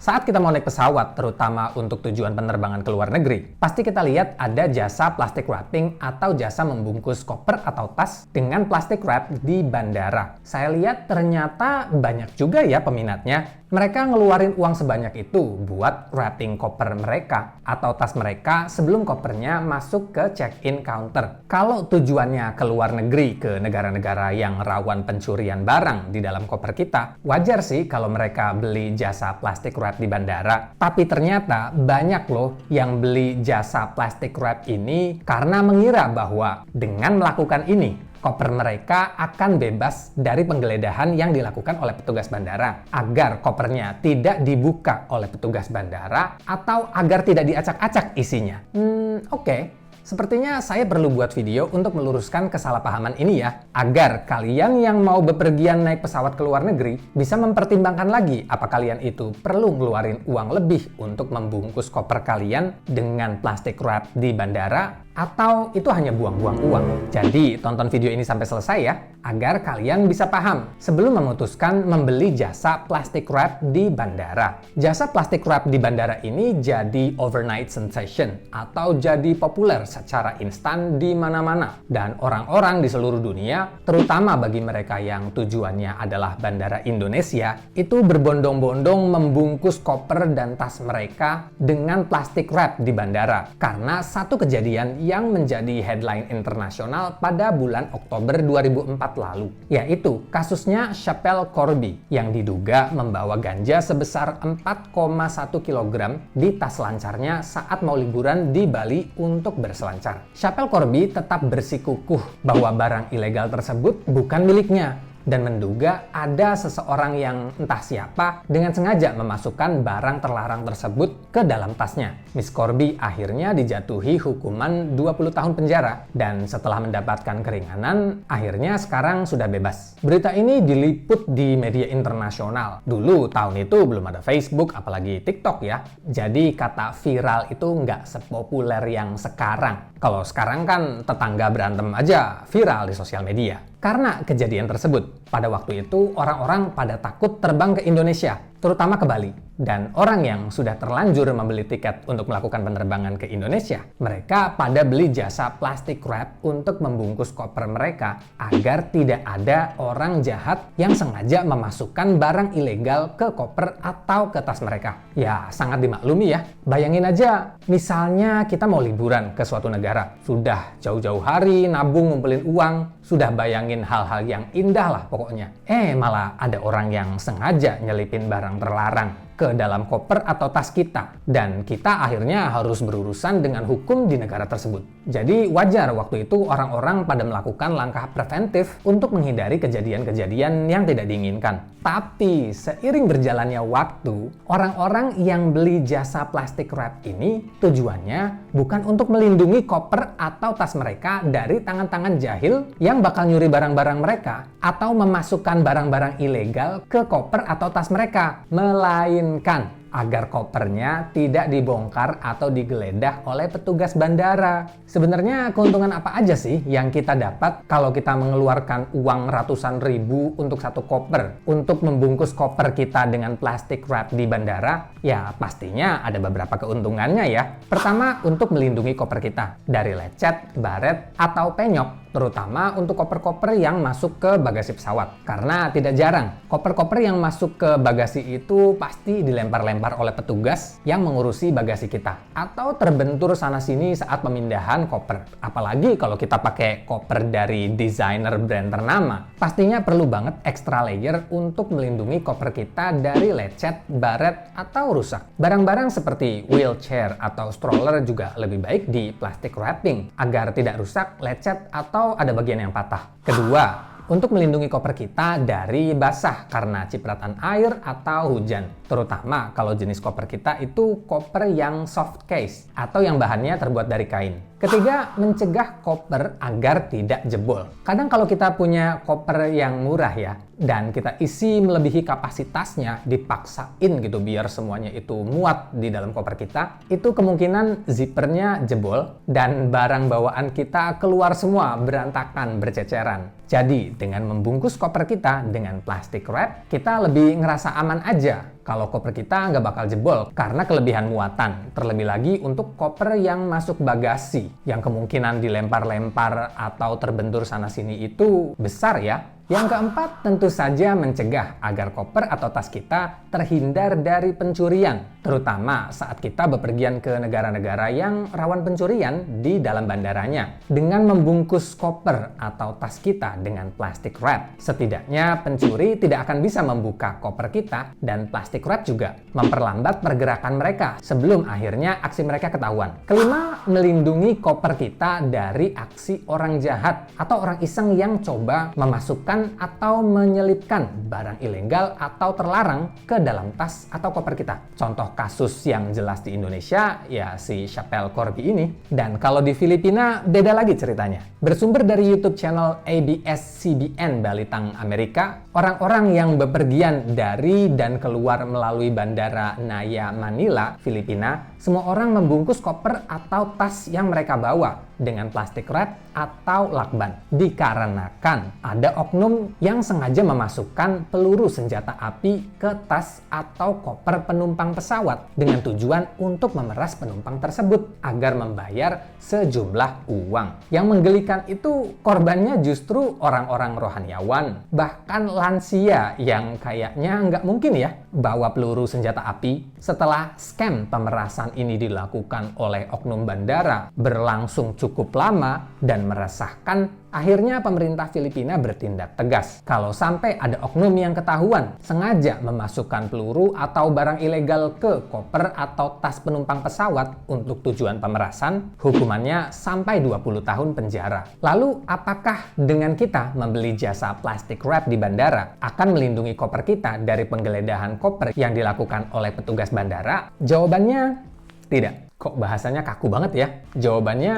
Saat kita mau naik pesawat, terutama untuk tujuan penerbangan ke luar negeri, pasti kita lihat ada jasa plastic wrapping atau jasa membungkus koper atau tas dengan plastic wrap di bandara. Saya lihat ternyata banyak juga ya peminatnya. Mereka ngeluarin uang sebanyak itu buat wrapping koper mereka atau tas mereka sebelum kopernya masuk ke check-in counter. Kalau tujuannya ke luar negeri, ke negara-negara yang rawan pencurian barang di dalam koper kita, wajar sih kalau mereka beli jasa plastic wrap di bandara. Tapi ternyata banyak loh yang beli jasa plastic wrap ini karena mengira bahwa dengan melakukan ini, koper mereka akan bebas dari penggeledahan yang dilakukan oleh petugas bandara, agar kopernya tidak dibuka oleh petugas bandara atau agar tidak diacak-acak isinya. Oke. Sepertinya saya perlu buat video untuk meluruskan kesalahpahaman ini ya, agar kalian yang mau bepergian naik pesawat ke luar negeri bisa mempertimbangkan lagi apa kalian itu perlu ngeluarin uang lebih untuk membungkus koper kalian dengan plastic wrap di bandara, atau itu hanya buang-buang uang. Jadi tonton video ini sampai selesai ya, agar kalian bisa paham sebelum memutuskan membeli jasa plastic wrap di bandara. Jasa plastic wrap di bandara ini jadi overnight sensation atau jadi populer secara instan di mana-mana. Dan orang-orang di seluruh dunia, terutama bagi mereka yang tujuannya adalah bandara Indonesia, itu berbondong-bondong membungkus koper dan tas mereka dengan plastic wrap di bandara. Karena satu kejadian yang menjadi headline internasional pada bulan Oktober 2004 lalu, yaitu kasusnya Shapell Corby yang diduga membawa ganja sebesar 4,1 kg di tas lancarnya saat mau liburan di Bali untuk berselancar. Shapell Corby tetap bersikukuh bahwa barang ilegal tersebut bukan miliknya dan menduga ada seseorang yang entah siapa dengan sengaja memasukkan barang terlarang tersebut ke dalam tasnya. Miss Corby akhirnya dijatuhi hukuman 20 tahun penjara dan setelah mendapatkan keringanan, akhirnya sekarang sudah bebas. Berita ini diliput di media internasional. Dulu tahun itu belum ada Facebook, apalagi TikTok ya. Jadi kata viral itu nggak sepopuler yang sekarang. Kalau sekarang kan tetangga berantem aja viral di sosial media. Karena kejadian tersebut, pada waktu itu orang-orang pada takut terbang ke Indonesia, terutama ke Bali. Dan orang yang sudah terlanjur membeli tiket untuk melakukan penerbangan ke Indonesia, mereka pada beli jasa plastic wrap untuk membungkus koper mereka agar tidak ada orang jahat yang sengaja memasukkan barang ilegal ke koper atau ke tas mereka. Ya, sangat dimaklumi ya. Bayangin aja, misalnya kita mau liburan ke suatu negara, sudah jauh-jauh hari nabung ngumpulin uang, sudah bayangin hal-hal yang indah lah pokoknya. Malah ada orang yang sengaja nyelipin barang terlarang ke dalam koper atau tas kita, dan kita akhirnya harus berurusan dengan hukum di negara tersebut. Jadi wajar waktu itu orang-orang pada melakukan langkah preventif untuk menghindari kejadian-kejadian yang tidak diinginkan. Tapi seiring berjalannya waktu, orang-orang yang beli jasa plastic wrap ini tujuannya bukan untuk melindungi koper atau tas mereka dari tangan-tangan jahil yang bakal nyuri barang-barang mereka atau memasukkan barang-barang ilegal ke koper atau tas mereka, melainkan agar kopernya tidak dibongkar atau digeledah oleh petugas bandara. Sebenarnya keuntungan apa aja sih yang kita dapat kalau kita mengeluarkan uang ratusan ribu untuk satu koper untuk membungkus koper kita dengan plastic wrap di bandara? Ya pastinya ada beberapa keuntungannya ya. Pertama, untuk melindungi koper kita dari lecet, baret, atau penyok, terutama untuk koper-koper yang masuk ke bagasi pesawat. Karena tidak jarang, koper-koper yang masuk ke bagasi itu pasti dilempar-lempar oleh petugas yang mengurusi bagasi kita, atau terbentur sana-sini saat pemindahan koper. Apalagi kalau kita pakai koper dari desainer brand ternama, pastinya perlu banget extra layer untuk melindungi koper kita dari lecet, baret, atau rusak. Barang-barang seperti wheelchair atau stroller juga lebih baik di plastic wrapping agar tidak rusak, lecet, atau ada bagian yang patah. Kedua, untuk melindungi koper kita dari basah karena cipratan air atau hujan, terutama kalau jenis koper kita itu koper yang soft case atau yang bahannya terbuat dari kain. Ketiga, mencegah koper agar tidak jebol. Kadang kalau kita punya koper yang murah ya, dan kita isi melebihi kapasitasnya, dipaksain gitu biar semuanya itu muat di dalam koper kita, itu kemungkinan zippernya jebol dan barang bawaan kita keluar semua berantakan, berceceran. Jadi dengan membungkus koper kita dengan plastic wrap, kita lebih ngerasa aman aja kalau koper kita nggak bakal jebol karena kelebihan muatan. Terlebih lagi untuk koper yang masuk bagasi, yang kemungkinan dilempar-lempar atau terbentur sana-sini itu besar ya. Yang keempat, tentu saja mencegah agar koper atau tas kita terhindar dari pencurian, terutama saat kita bepergian ke negara-negara yang rawan pencurian di dalam bandaranya. Dengan membungkus koper atau tas kita dengan plastik wrap, setidaknya pencuri tidak akan bisa membuka koper kita, dan plastik wrap juga memperlambat pergerakan mereka sebelum akhirnya aksi mereka ketahuan. Kelima, melindungi koper kita dari aksi orang jahat atau orang iseng yang coba memasukkan atau menyelipkan barang ilegal atau terlarang ke dalam tas atau koper kita. Contoh kasus yang jelas di Indonesia ya si Chappelle Corby ini. Dan kalau di Filipina beda lagi ceritanya. Bersumber dari YouTube channel ABS-CBN Balitang Amerika, orang-orang yang bepergian dari dan keluar melalui bandara Naya Manila, Filipina, semua orang membungkus koper atau tas yang mereka bawa dengan plastik wrap atau lakban. Dikarenakan ada oknum yang sengaja memasukkan peluru senjata api ke tas atau koper penumpang pesawat dengan tujuan untuk memeras penumpang tersebut agar membayar sejumlah uang. Yang menggelikan itu korbannya justru orang-orang rohaniawan, bahkan lansia yang kayaknya nggak mungkin ya bawa peluru senjata api. Setelah scam pemerasan ini dilakukan oleh oknum bandara berlangsung cukup lama dan meresahkan, akhirnya pemerintah Filipina bertindak tegas. Kalau sampai ada oknum yang ketahuan sengaja memasukkan peluru atau barang ilegal ke koper atau tas penumpang pesawat untuk tujuan pemerasan, hukumannya sampai 20 tahun penjara. Lalu, apakah dengan kita membeli jasa plastik wrap di bandara akan melindungi koper kita dari penggeledahan koper yang dilakukan oleh petugas bandara? Jawabannya tidak. Kok bahasanya kaku banget ya? Jawabannya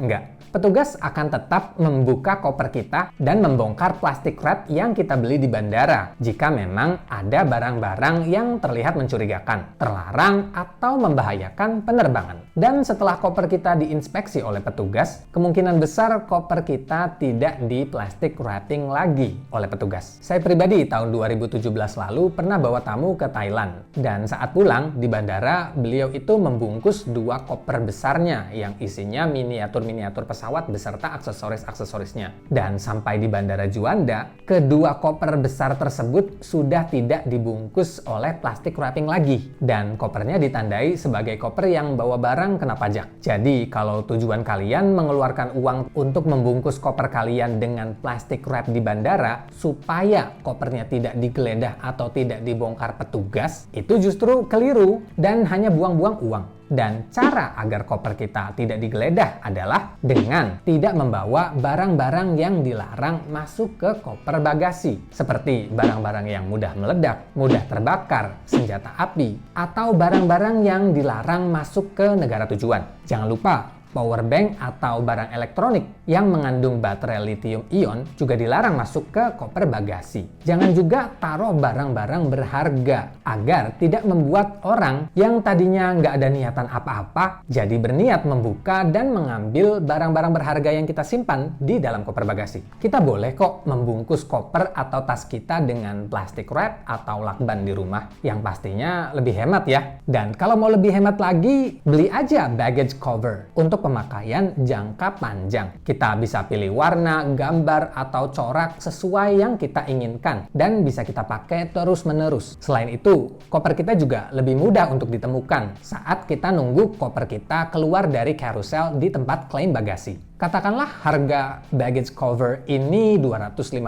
enggak. Petugas akan tetap membuka koper kita dan membongkar plastik wrap yang kita beli di bandara jika memang ada barang-barang yang terlihat mencurigakan, terlarang, atau membahayakan penerbangan. Dan setelah koper kita diinspeksi oleh petugas, kemungkinan besar koper kita tidak di plastik wrapping lagi oleh petugas. Saya pribadi tahun 2017 lalu pernah bawa tamu ke Thailand, dan saat pulang di bandara beliau itu membungkus 2 koper besarnya yang isinya miniatur-miniatur pesawat beserta aksesoris-aksesorisnya. Dan sampai di Bandara Juanda, kedua koper besar tersebut sudah tidak dibungkus oleh plastik wrapping lagi. Dan kopernya ditandai sebagai koper yang bawa barang kena pajak. Jadi, kalau tujuan kalian mengeluarkan uang untuk membungkus koper kalian dengan plastik wrap di bandara, supaya kopernya tidak digeledah atau tidak dibongkar petugas, itu justru keliru dan hanya buang-buang uang. Dan cara agar koper kita tidak digeledah adalah dengan tidak membawa barang-barang yang dilarang masuk ke koper bagasi, seperti barang-barang yang mudah meledak, mudah terbakar, senjata api, atau barang-barang yang dilarang masuk ke negara tujuan. Jangan lupa, power bank atau barang elektronik yang mengandung baterai lithium ion juga dilarang masuk ke koper bagasi. Jangan juga taruh barang-barang berharga agar tidak membuat orang yang tadinya nggak ada niatan apa-apa jadi berniat membuka dan mengambil barang-barang berharga yang kita simpan di dalam koper bagasi. Kita boleh kok membungkus koper atau tas kita dengan plastik wrap atau lakban di rumah, yang pastinya lebih hemat ya. Dan kalau mau lebih hemat lagi, beli aja baggage cover untuk pemakaian jangka panjang. Kita bisa pilih warna, gambar, atau corak sesuai yang kita inginkan dan bisa kita pakai terus-menerus. Selain itu, koper kita juga lebih mudah untuk ditemukan saat kita nunggu koper kita keluar dari carousel di tempat klaim bagasi. Katakanlah harga baggage cover ini 250.000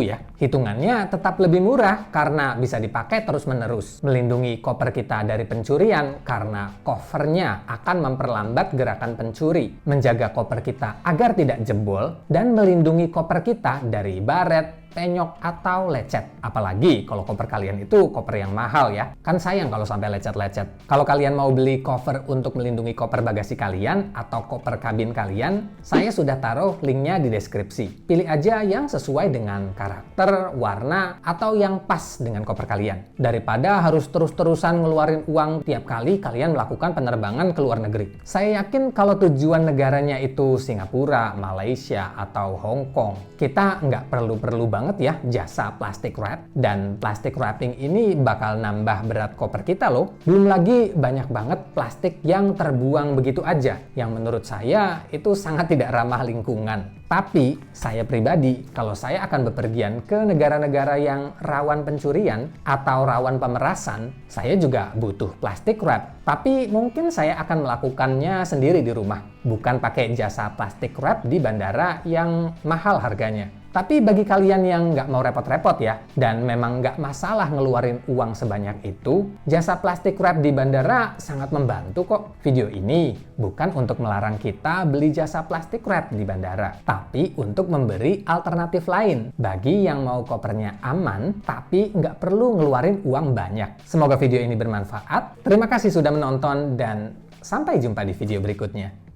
ya. Hitungannya tetap lebih murah karena bisa dipakai terus-menerus. Melindungi koper kita dari pencurian karena covernya akan memperlambat gerakan pencuri, menjaga koper kita agar tidak jebol, dan melindungi koper kita dari baret, penyok, atau lecet. Apalagi kalau koper kalian itu koper yang mahal ya. Kan sayang kalau sampai lecet-lecet. Kalau kalian mau beli cover untuk melindungi koper bagasi kalian atau koper kabin kalian, saya sudah taruh linknya di deskripsi. Pilih aja yang sesuai dengan karakter, warna, atau yang pas dengan koper kalian. Daripada harus terus-terusan ngeluarin uang tiap kali kalian melakukan penerbangan ke luar negeri. Saya yakin kalau tujuan negaranya itu Singapura, Malaysia, atau Hong Kong, kita nggak perlu banget banget ya jasa plastic wrap, dan plastic wrapping ini bakal nambah berat koper kita loh. Belum lagi banyak banget plastik yang terbuang begitu aja, yang menurut saya itu sangat tidak ramah lingkungan. Tapi saya pribadi, kalau saya akan bepergian ke negara-negara yang rawan pencurian atau rawan pemerasan, saya juga butuh plastic wrap. Tapi mungkin saya akan melakukannya sendiri di rumah, bukan pakai jasa plastic wrap di bandara yang mahal harganya. Tapi bagi kalian yang nggak mau repot-repot ya, dan memang nggak masalah ngeluarin uang sebanyak itu, jasa plastic wrap di bandara sangat membantu kok. Video ini bukan untuk melarang kita beli jasa plastic wrap di bandara, tapi untuk memberi alternatif lain bagi yang mau kopernya aman, tapi nggak perlu ngeluarin uang banyak. Semoga video ini bermanfaat. Terima kasih sudah menonton dan sampai jumpa di video berikutnya.